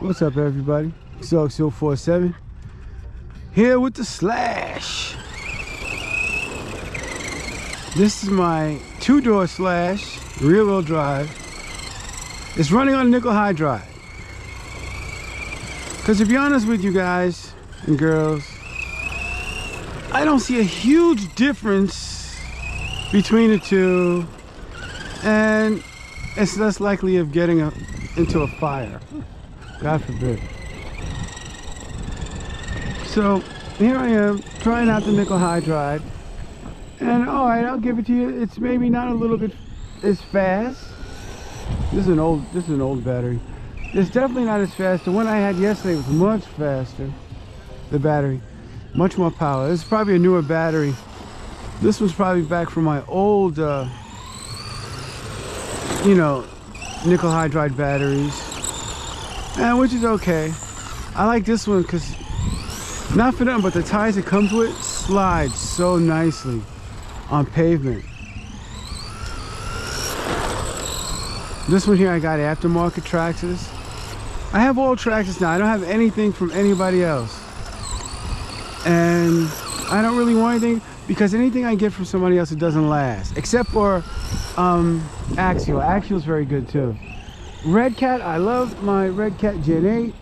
What's up, everybody? Xo47 here with the Slash. This is my two-door Slash, rear-wheel drive. It's running on nickel hydride. Because to be honest with you guys and girls, I don't see a huge difference between the two, and it's less likely of getting into a fire. God forbid. So here I am trying out the nickel hydride, and all right, I'll give it to you. It's maybe not a little bit as fast. This is an old battery. It's definitely not as fast. The one I had yesterday was much faster. The battery, much more power. This is probably a newer battery. This was probably back from my old, nickel hydride batteries. Which is okay. I like this one because, not for nothing, but the tires it comes with slide so nicely on pavement. This one here I got aftermarket Traxxas. I have all Traxxas now. I don't have anything from anybody else. And I don't really want anything because anything I get from somebody else, it doesn't last. Except for Axial. Axial's very good too. Red Cat, I love my Red Cat Gen 8.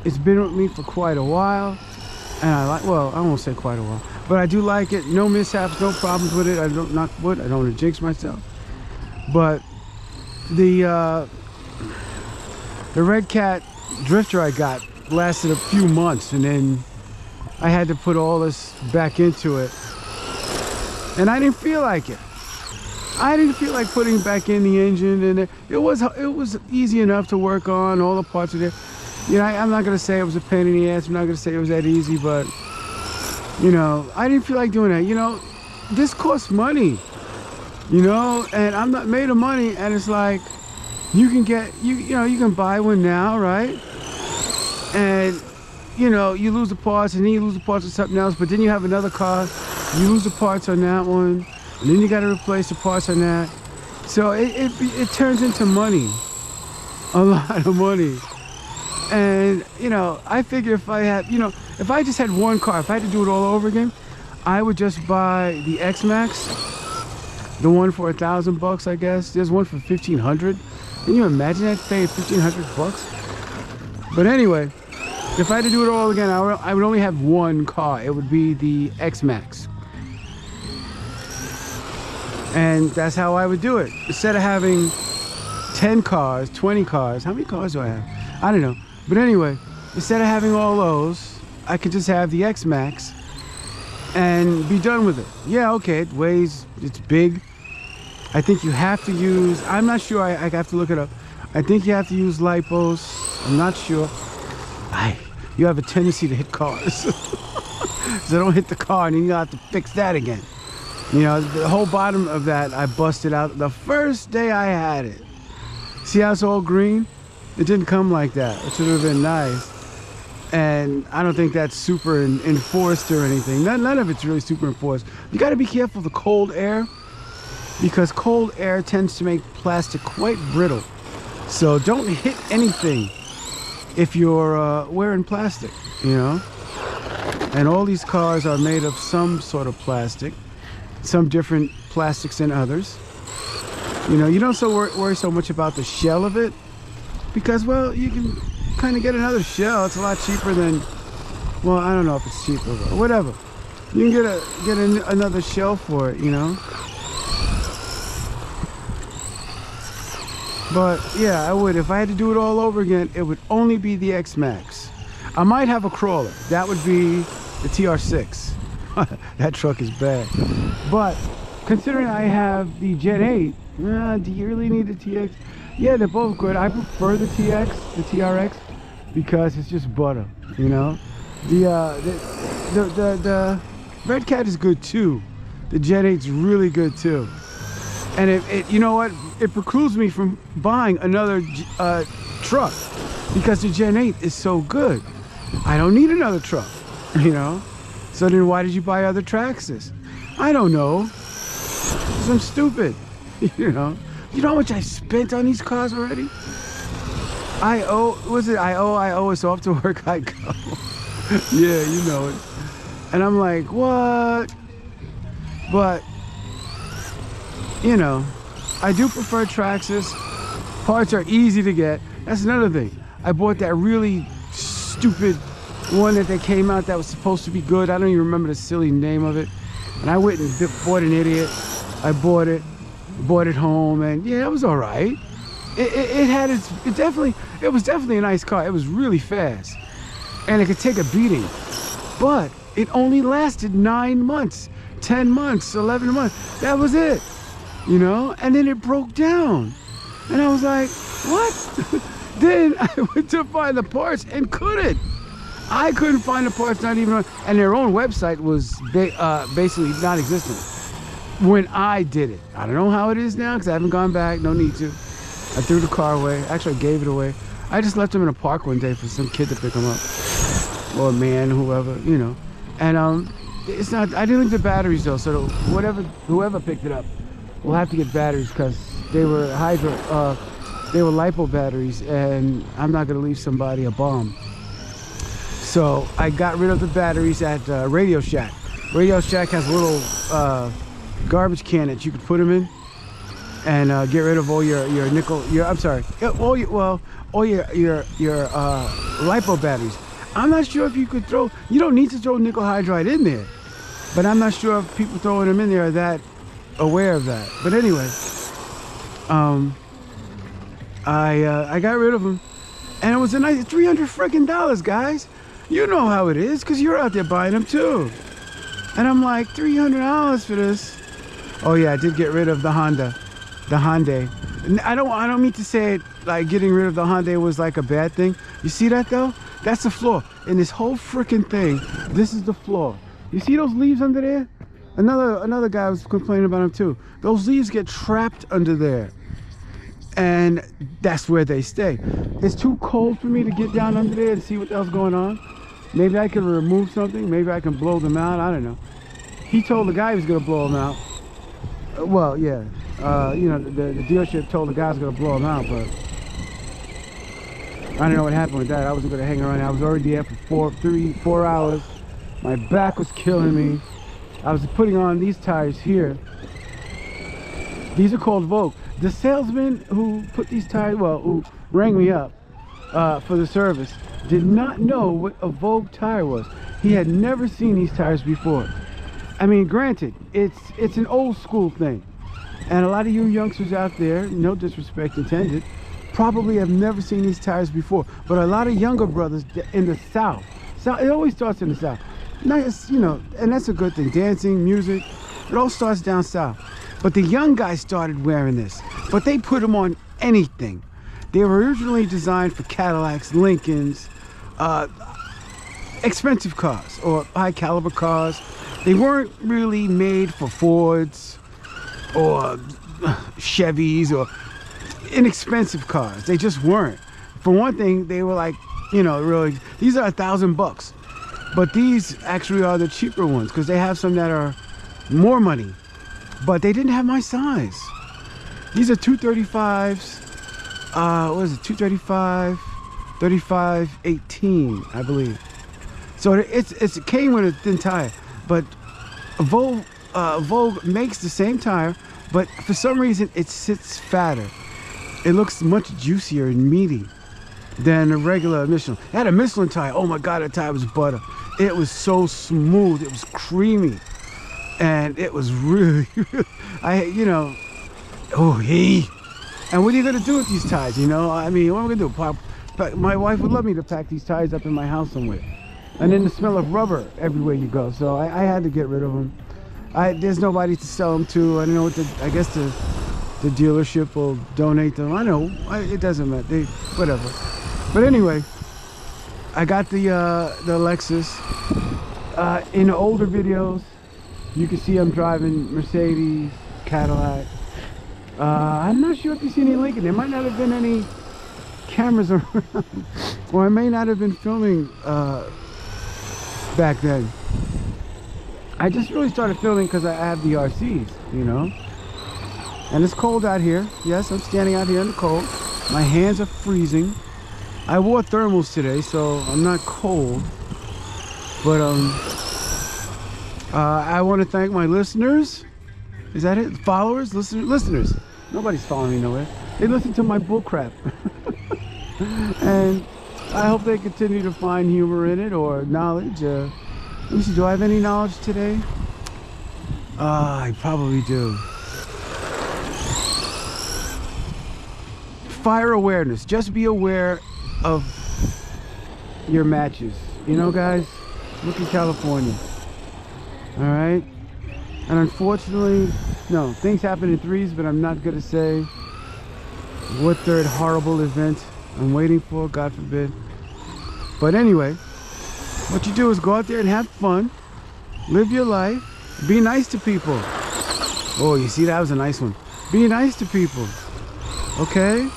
It's been with me for quite a while, and I like, well, I won't say quite a while, but I do like it. No mishaps, no problems with it. I don't knock wood. I don't want to jinx myself. But the Red Cat drifter I got lasted a few months, and then I had to put all this back into it, and I didn't feel like it. I didn't feel like putting back in the engine, and it was easy enough to work on. All the parts are there. You know, I'm not gonna say it was a pain in the ass. I'm not gonna say it was that easy, but I didn't feel like doing that. This costs money. And I'm not made of money, and it's like you can get you can buy one now, right? And you lose the parts, and then you lose the parts of something else, but then you have another car, you lose the parts on that one. And then you got to replace the parts on that. So it turns into money. A lot of money. And, I figure if I had, if I just had one car, if I had to do it all over again, I would just buy the X-Max. The one for $1,000, I guess. There's one for $1,500. Can you imagine that, paying $1,500? But anyway, if I had to do it all again, I would only have one car. It would be the X-Max. And that's how I would do it. Instead of having 10 cars, 20 cars, how many cars do I have? I don't know. But anyway, instead of having all those, I could just have the X-Max and be done with it. Yeah, okay, it weighs, it's big. I think you have to use, I'm not sure, I have to look it up. I think you have to use lipos. I'm not sure. You have a tendency to hit cars. So don't hit the car and then you have to fix that again. The whole bottom of that I busted out the first day I had it. See how it's all green? It didn't come like that. It should have been nice. And I don't think that's super enforced or anything. None of it's really super enforced. You got to be careful of the cold air, because cold air tends to make plastic quite brittle. So don't hit anything if you're wearing plastic, And all these cars are made of some sort of plastic. Some different plastics than others. You don't worry so much about the shell of it, because, well, you can kind of get another shell. It's a lot cheaper than, well, I don't know if it's cheaper, but whatever. You can get another shell for it, But yeah, I would. If I had to do it all over again, it would only be the X-Max. I might have a crawler. That would be the TR6. That truck is bad. But considering I have the Gen 8, do you really need the TX? Yeah, they're both good. I prefer the TX, the TRX, because it's just butter, The Red Cat is good too. The Gen 8's really good too. And you know what? It precludes me from buying another truck, because the Gen 8 is so good. I don't need another truck, So then why did you buy other Traxxas? I don't know. 'Cause I'm stupid. You know how much I spent on these cars already? I owe, it's off to work I go. Yeah, you know it. And I'm like, what? But, you know, I do prefer Traxxas. Parts are easy to get. That's another thing. I bought that really stupid one that they came out that was supposed to be good. I don't even remember the silly name of it. And I went and bought an idiot. I bought it home, and yeah, it was all right. It was definitely a nice car. It was really fast, and it could take a beating. But it only lasted 9 months, 10 months, 11 months. That was it, you know. And then it broke down, and I was like, what? Then I went to find the parts and couldn't. I couldn't find the parts, not even on, and their own website was basically non-existent when I did it. I don't know how it is now because I haven't gone back. No need to. I threw the car away. Actually, I gave it away. I just left him in a park one day for some kid to pick him up, or a man, whoever, you know. And it's not. I didn't leave the batteries though, so whoever picked it up will have to get batteries because they were they were LiPo batteries, and I'm not gonna leave somebody a bomb. So I got rid of the batteries at Radio Shack. Radio Shack has a little garbage can that you could put them in and get rid of all your nickel. All your LiPo batteries. I'm not sure if you could throw. You don't need to throw nickel hydride in there, but I'm not sure if people throwing them in there are that aware of that. But anyway, I got rid of them, and it was a nice $300 freaking, guys. You know how it is, because you're out there buying them too. And I'm like, $300 for this. Oh yeah, I did get rid of the Honda. The Hyundai. I don't mean to say it like getting rid of the Hyundai was like a bad thing. You see that though? That's the flaw. In this whole freaking thing, this is the flaw. You see those leaves under there? Another guy was complaining about them too. Those leaves get trapped under there. And that's where they stay. It's too cold for me to get down under there and see what else going on. Maybe I can remove something. Maybe I can blow them out. I don't know. He told the guy he was going to blow them out. Well, yeah. You know, the dealership told the guy was going to blow them out, but I don't know what happened with that. I wasn't going to hang around. I was already there for 4 hours. My back was killing me. I was putting on these tires here. These are called Vogue. The salesman who put these tires, well, who rang me up for the service, did not know what a Vogue tire was. He had never seen these tires before. I mean, granted, it's an old school thing. And a lot of you youngsters out there, no disrespect intended, probably have never seen these tires before. But a lot of younger brothers in the South, it always starts in the South. Nice, you know, and that's a good thing. Dancing, music, it all starts down south. But the young guys started wearing this, but they put them on anything. They were originally designed for Cadillacs, Lincolns, expensive cars or high caliber cars. They weren't really made for Fords or Chevys or inexpensive cars. They just weren't. For one thing, they were like, you know, really, these are $1,000 but these actually are the cheaper ones because they have some that are more money, but they didn't have my size. These are 235s. What is it? 235, 35, 18, I believe. So it came with a thin tire, but Vogue makes the same tire, but for some reason it sits fatter. It looks much juicier and meaty than a regular Michelin. It had a Michelin tire. Oh my God, that tire was butter. It was so smooth. It was creamy, and it was really, you know, oh hey. And what are you gonna do with these tires? You know, I mean, what am I gonna do? My wife would love me to pack these tires up in my house somewhere, and then the smell of rubber everywhere you go. So I had to get rid of them. There's nobody to sell them to. I don't know what I guess the dealership will donate them. I know it doesn't matter. Whatever. But anyway, I got the Lexus. In the older videos, you can see I'm driving Mercedes, Cadillac. I'm not sure if you see any Lincoln. There might not have been any cameras around, or I may not have been filming back then. I just really started filming because I have the RCs, you know. And it's cold out here. Yes, I'm standing out here in the cold. My hands are freezing. I wore thermals today, so I'm not cold. But I want to thank my listeners. Is that it? Followers? Listeners. Nobody's following me nowhere. They listen to my bullcrap. And I hope they continue to find humor in it or knowledge. Let me see, do I have any knowledge today? I probably do. Fire awareness. Just be aware of your matches. You know, guys, look at California. All right? And unfortunately, no, things happen in threes, but I'm not going to say what third horrible event I'm waiting for, God forbid. But anyway, what you do is go out there and have fun. Live your life. Be nice to people. Oh, you see, that was a nice one. Be nice to people. Okay?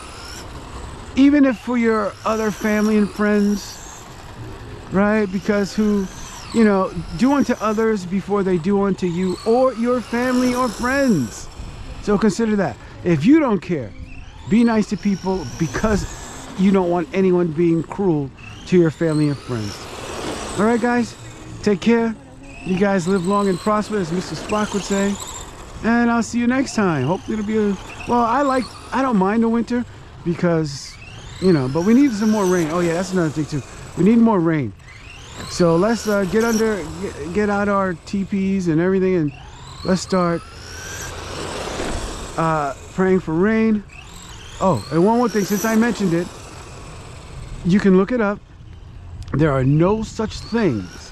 Even if for your other family and friends, right? Because who, you know, do unto others before they do unto you or your family or friends. So consider that. If you don't care, be nice to people because you don't want anyone being cruel to your family and friends. All right, guys, take care. You guys live long and prosper, as Mr. Spock would say. And I'll see you next time. Hopefully it'll be a, well, I don't mind the winter because, you know, but we need some more rain. Oh yeah, that's another thing too. We need more rain. So let's get out our teepees and everything, and let's start praying for rain. Oh, and one more thing, since I mentioned it, you can look it up. There are no such things